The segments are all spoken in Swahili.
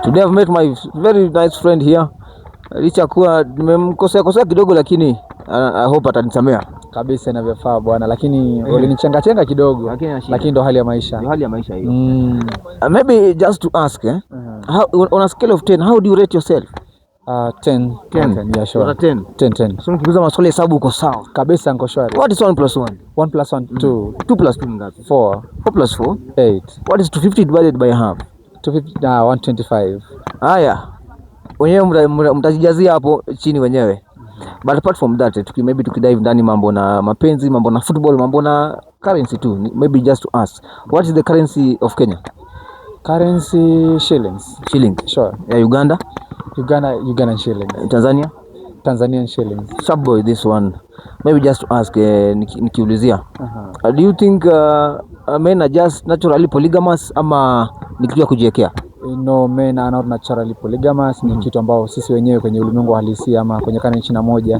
Today I've met my very nice friend here. Licha kuwa nimemkosea kidogo, lakini I hope atanisamea kabisa inavyofaa bwana, lakini walinichanga kidogo, lakini ndo hali ya maisha. Hiyo. Maybe just to ask how, on a scale of 10, how do you rate yourself? 10. Yeah, sure. 10. So nikiuliza maswali hesabu uko sawa kabisa, niko shwari. What is 1 plus 1? 1 plus 1 2. 2 plus 2 ngapi? 4. 4 plus 4 8. What is 250 divided by half? 250 125. Haya, wenyewe mtajijazia hapo chini wenyewe. But apart from that, maybe tukidive ndani mambo na mapenzi, mambo na football, mambo na currency too. Maybe just to ask, what is the currency of Kenya? Currency shillings. Sure. Uganda shillings. Tanzanian shillings. Sharp boy this one. Maybe just to ask, nikiulizia. Do you think men are just naturally polygamous ama ni kitu ya kujiwekea? No, men are not naturally polygamous. Ni kitu ambao sisi wenyewe kwenye ulimwengu halisi ama kwenye karne 21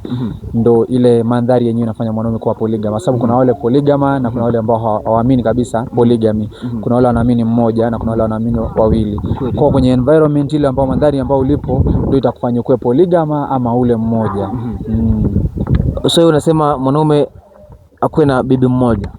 ndo ile mandhari yenyewe inafanya mwanaume kuwa polygamous. Sababu kuna wale polygama na kuna wale ambao hawaamini kabisa polygamy. Kuna wale wanaamini mmoja na kuna wale wanaamini wawili. Kwa kwenye environment ile ambao mandhari ambao ulipo ndio itakufanya kuwe polygama ama ule mmoja. So unasema mwanaume akuwe na bibi mmoja?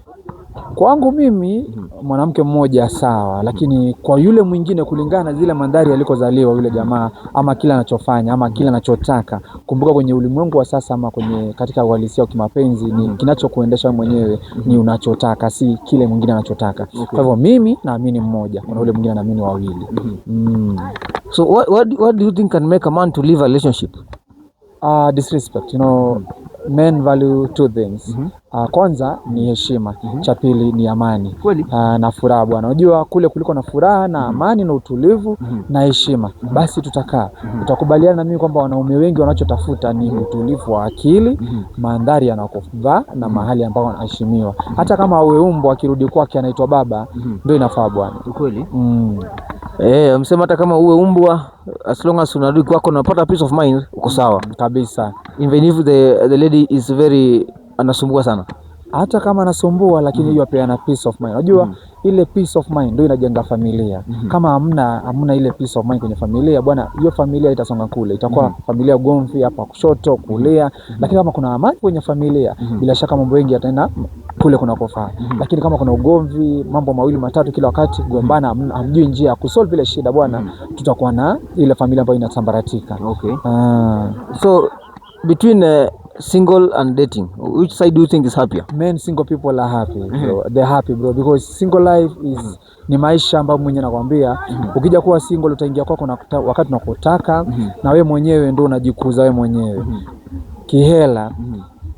Kwangu mimi mwanamke mmoja sawa, lakini kwa yule mwingine kulingana na zile mandhari alikozaliwa yule jamaa ama kila anachofanya ama kila anachotaka. Kumbuka kwenye ulimwengu wa sasa ama katika uhalisia wa kimapenzi ni kinachokuendesha mwenyewe ni unachotaka, si kile mwingine anachotaka. Kwa hivyo mimi naamini mmoja, kuna yule mwingine naamini wawili. So what do you think can make a man to leave a relationship? Disrespect, men value 2 things. Kwanza ni heshima, cha pili ni amani na furaha bwana. Unajua kule kuliko na furaha na amani na utulivu na heshima, basi utakubaliana na mimi kwamba wanaume wengi wanachotafuta ni utulivu wa akili, mandhari yanakofaa na mahali ambao wanaheshimiwa. Hata kama awe umbo akirudi kwake anaitwa baba, ndio inafaa bwana. Ukweli? Msema hata kama uwe umbwa, as long as unarudi kwako unapata peace of mind, uko sawa kabisa. Even if the lady is very anasumbua sana, hata kama anasumbua, lakini hiyo pia ana peace of mind. Unajua ile peace of mind ndio inajenga familia. Kama hamna ile peace of mind kwenye familia bwana, hiyo familia itasonga kule, itakuwa familia gomvi hapa kushoto kulia. Lakini kama kuna amani kwenye familia, bila shaka mambo mengi yataenda kule kunakofaa. Lakini kama kuna ugomvi, mambo mawili matatu kila wakati gombana, hamjui njia ya kusolve ile shida bwana, tutakuwa na ile familia ambayo inasambaratika. So between single and dating, which side do you think is happier? Men, single people are happy bro. They're happy bro, because single life is ni maisha ambayo mwenyewe nakwambia. Ukija kuwa single utaingia kwako wakati unakotaka, na wewe mwenyewe ndio unajikuza wewe mwenyewe kihela,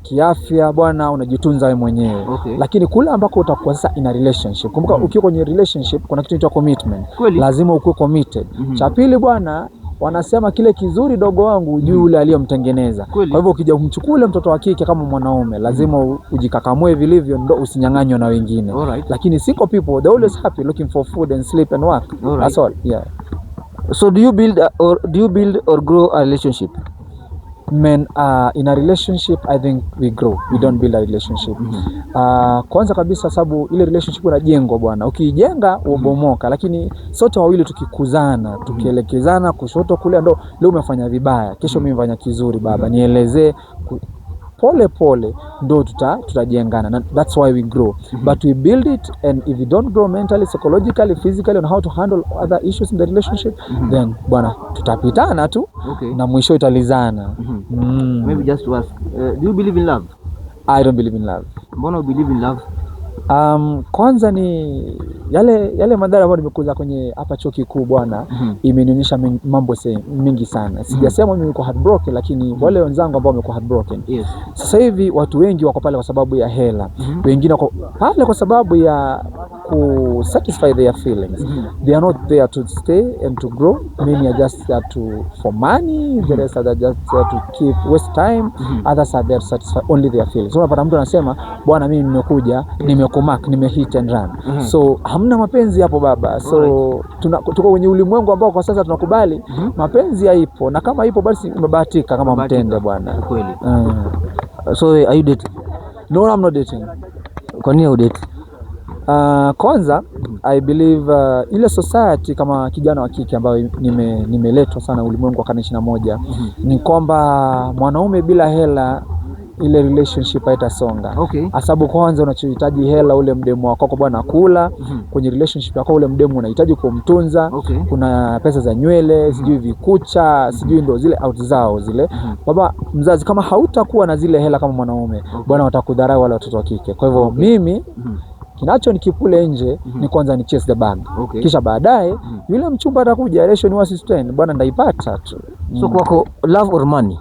kiafya bwana, unajitunza wewe mwenyewe. Lakini kule ambako utakuwa sasa in a relationship, kumbuka ukiwa kwenye relationship kuna kitu kinaitwa commitment. Lazima ukuwe committed. Cha pili bwana, wanasema kile kizuri dogo wangu juu yule aliyomtengeneza. Kwa hivyo ukija kumchukua ule mtoto wa kike kama mwanaume, lazima ujikakamue vilivyo, ndo usinyang'anywe na wengine. Lakini single people, they always happy looking for food and sleep and work. That's all. So do you build or grow a relationship? Men, in a relationship I think we grow, we don't build a relationship. Kwanza kabisa sababu ile relationship inajengwa bwana, ukijenga ubomoka. Lakini sote wawili tukikuzana, tukielekezana kushoto kule, ndo leo umefanya vibaya, kesho mimi mfanya kizuri baba, nielezee pole pole, ndo tutajengana. That's why we grow. But we build it, and if you don't grow mentally, psychologically, physically on how to handle other issues in the relationship, then bwana tutapitana tu na mwisho italizana. Maybe just to ask, do you believe in love? I don't believe in love. Mbona believe in love? Kwanza ni yale madhara ambayo nimekuza kwenye hapa chuo kikuu bwana, imenionyesha mambo mingi sana. Sijasema mimi niko heartbroken, lakini wale wenzangu ambao wamekuwa heartbroken. Sasa hivi watu wengi wako pale kwa sababu ya hela. Wengine wako pale kwa sababu ya ku satisfy their feelings. They are not there to stay and to grow. Many are just there for money. The rest are just there to keep waste time. Others are there to satisfy only their feelings. So unapata mtu anasema bwana, mimi nimekuja nimehit and run. So hamna mapenzi hapo baba. So tuko kwenye ulimwengu ambao kwa sasa tunakubali mapenzi haipo, na kama ipo basi umebahatika kama mtende bwana. So are you dating? No, I'm not dating. Kwa nini udate? Kwanza I believe ile society kama kijana wa kike ambayo nimeletwa sana ulimwengu wa karne 21 ni kwamba mwanaume bila hela ile relationship haitasonga. Sababu kwanza unachohitaji hela, ule mdemu wako bwana kula. Kwenye relationship yako ule mdemu unahitaji kumtunza. Kuna pesa za nywele, sijui vikucha, sijui ndo zile out zao zile. Baba mzazi, kama hautakuwa na zile hela kama mwanaume, bwana watakudharau wale watoto wa kike. Kwa hivyo mimi kinacho nikipule nje ni kwanza ni chase the bag. Kisha baadaye yule mchumba atakuja, relation was sustain, bwana ndaipata tu. So kwako love or money?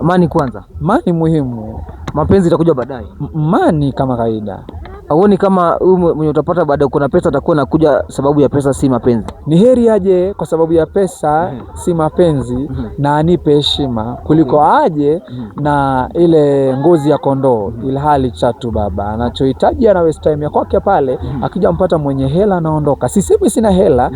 Money kwanza. Money muhimu. Mapenzi itakuja baadaye. Money kama kawaida. Auoni kama mwenye utapata baada kuna pesa atakuwa nakuja sababu ya pesa si mapenzi? Ni heri aje kwa sababu ya pesa si mapenzi na anipe heshima kuliko aje na ile ngozi ya kondoo ile hali chatu baba. Anachohitaji ana waste time ya kwake pale, akija mpata mwenye hela anaondoka. Sisemi sina hela.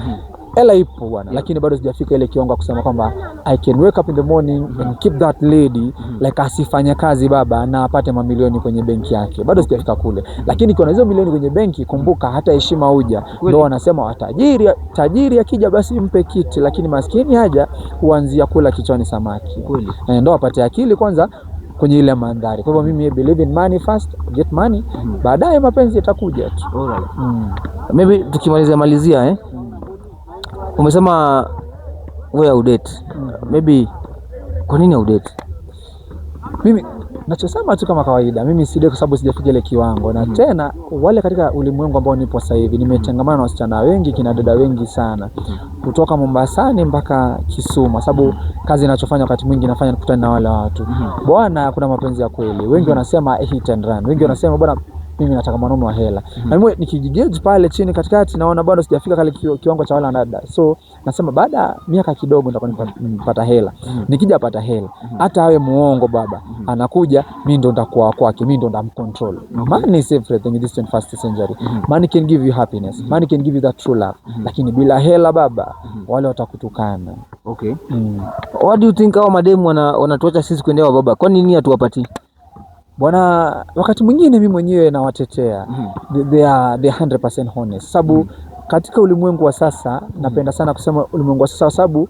Hela ipo bwana, lakini bado sijafika ile kiwango kusema kwamba I can wake up in the morning and keep that lady like asifanye kazi baba na apate mamilioni kwenye benki yake. Bado sijafika kule. Lakini kuna hizo milioni kwenye benki, kumbuka hata heshima huja. Ndio wanasema tajiri akija basi mpe kiti, lakini maskini haja huanzia kula kichwani samaki. Ndio apate akili kwanza kwenye ile mandhari. Kwa hivyo mimi believe in money first, get money, baadaye mapenzi yatakuja tu. Maybe tukimalizia umesema wewe udate. Maybe kwa nini udate? Mimi nachosema tu kama kawaida, mimi si date kwa sababu sijafika ile kiwango. Na tena wale katika ulimwengu ambao nipo sasa hivi nimetengamana na wasichana wengi, kina dada wengi sana. Kutoka Mombasani mpaka Kisumu, sababu kazi ninachofanya wakati mwingi nafanya nikutana na wale watu. Bwana kuna mapenzi ya kweli. Wengi wanasema hit and run. Wengi wanasema bwana mimi nataka mwanaume wa hela. Na mimi nikijigauge pale chini katikati naona bado sijafika kale kiwango cha wale wanadada. So nasema baada miaka kidogo nitakuwa nipata hela. Nikija pata hela, hata awe muongo baba, anakuja mimi ndo nitakuwa kwake, mimi ndo ndamcontrol. Money is everything in this 21st century. Money can give you happiness. Money can give you that true love. Lakini bila hela baba, wale watakutukana. What do you think hao mademu wanatuacha sisi kuendea baba? Kwa nini hatuwapati? Bwana, wakati mwingine mimi mwenyewe nawatetea. They are 100% honest. Sababu katika ulimwengu wa sasa, napenda sana kusema ulimwengu wa sasa sababu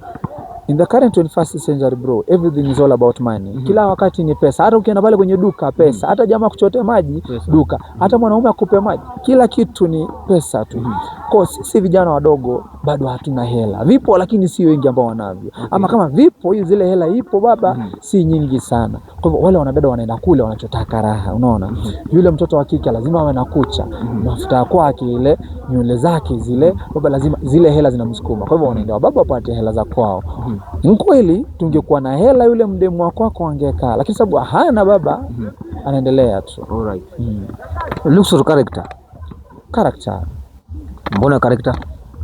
in the current 21st century bro, everything is all about money. Kila wakati ni pesa. Hata ukienda pale kwenye duka pesa, hata jamaa kuchotea maji duka, hata mwanaume akupe maji, kila kitu ni pesa tu. Kwa sisi vijana wadogo bado hatuna hela. Vipo lakini si wengi ambao wanavyo. Ama kama vipo zile hela ipo baba, si nyingi sana. Kwa hivyo wale wanadada wanaenda kule wanachotaka raha, unaona? Yule mtoto wa kike lazima awe na kucha, mafuta kwake ile, nywele zake zile, baba lazima zile hela zinamsukuma. Kwa hivyo wanaenda baba wapate hela za kwao. Ni kweli tungekuwa na hela yule mdemu wako angekaa, lakini sababu hana baba anaendelea tu. Looks or character? Mbona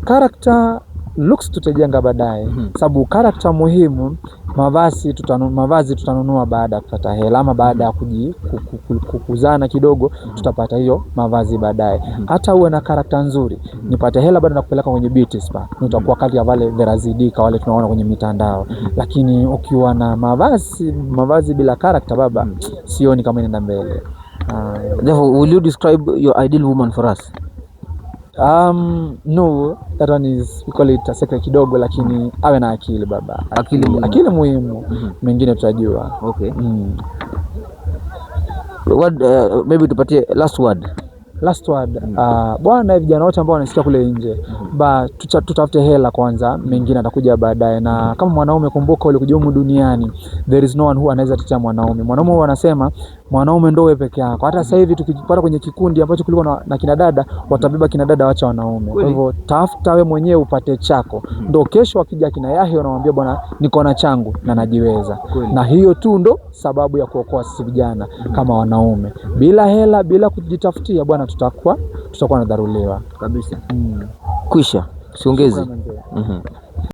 character? Looks tutajenga baadaye. Sababu character muhimu. Mavazi tutanunua baada ya kupata hela, ama baada ya kukuzana kidogo tutapata hiyo mavazi baadaye. Hata uwe na character nzuri, nipate hela bado nakupeleka kwenye beauty spa, utakuwa kati ya wale verazidika wale tunaona kwenye mitandao. Lakini ukiwa na mavazi bila character baba, sioni kama inaenda mbele. Therefore, will you describe your ideal woman for us? No, that one is, we call it a secret kidogo, lakini awe na akili baba. Akili muhimu. Mengine tutajua. What maybe tupatie last word. Bwana, vijana wote ambao wanasikia kule nje, tutafute hela kwanza, mengine atakuja baadaye. Na kama mwanaume, kumbuka ule kuja humu duniani, there is no one who anaweza tetea mwanaume. Mwanaume wanasema mwanaume ndio wewe peke yako. Hata sasa hivi tukipata kwenye kikundi ambacho kulikuwa na kina dada, watabeba kina dada waacha wanaume. Kwa hivyo tafuta wewe mwenyewe upate chako. Ndio kesho akija kina Yahya unamwambia bwana niko na changu na najiweza. Na hiyo tu ndo sababu ya kuokoa sisi vijana kama wanaume. Bila hela, bila kujitafutia bwana, tutakuwa nadharuliwa kabisa. Kwisha, siongezi.